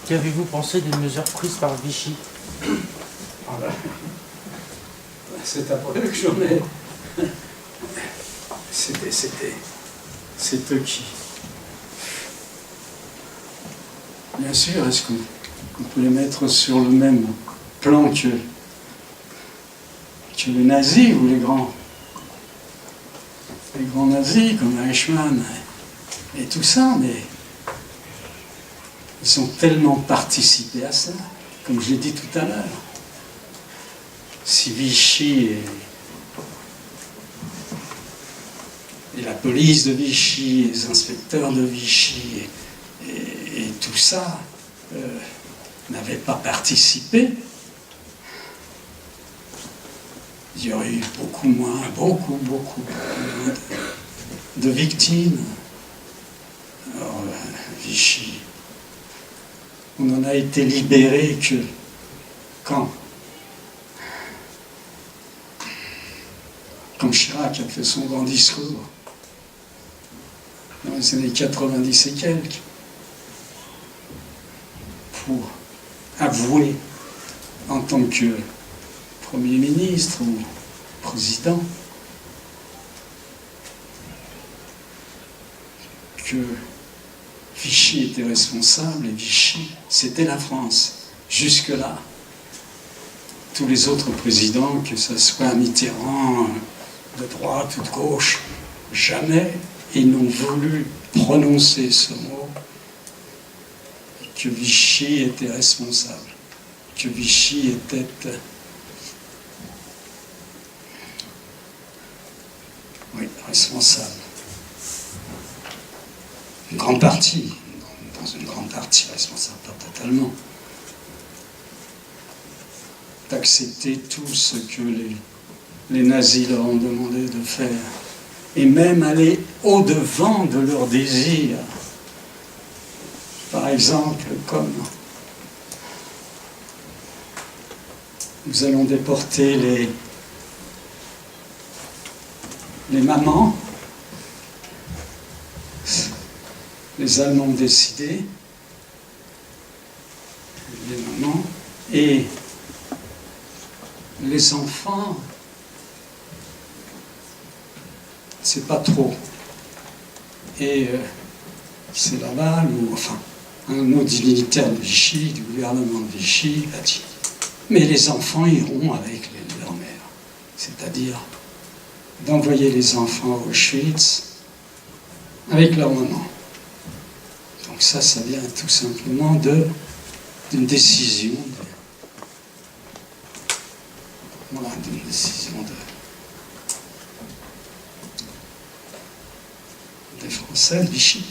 Qu'avez-vous pensé des mesures prises par Vichy? Ah ben, c'est après que j'en ai. C'est eux qui. Bien sûr, est-ce qu'on peut les mettre sur le même plan que les nazis ou les grands nazis comme Eichmann et tout ça, mais ils ont tellement participé à ça, comme je l'ai dit tout à l'heure. Si Vichy et la police de Vichy, les inspecteurs de Vichy et tout ça n'avaient pas participé, il y aurait eu beaucoup moins de victimes. Alors, Vichy, on en a été libéré que quand Chirac a fait son grand discours, dans les années 90 et quelques, pour avouer en tant que Premier ministre ou président que Vichy était responsable et Vichy, c'était la France. Jusque-là, tous les autres présidents, que ce soit Mitterrand, de droite ou de gauche, jamais ils n'ont voulu prononcer ce mot, que Vichy était responsable, que Vichy était responsable. Une grande partie, dans une grande partie responsable, pas totalement. D'accepter tout ce que les nazis leur ont demandé de faire, et même aller au-devant de leurs désirs. Par exemple, comme nous allons déporter les mamans, les Allemands ont décidé, les mamans, et les enfants, c'est pas trop. Et c'est Laval, ou enfin, un autre militaire de Vichy, du gouvernement de Vichy, a dit, mais les enfants iront avec leur mère. C'est-à-dire d'envoyer les enfants à Auschwitz avec leur maman. Donc ça vient tout simplement d'une décision d'une décision des Français de Vichy.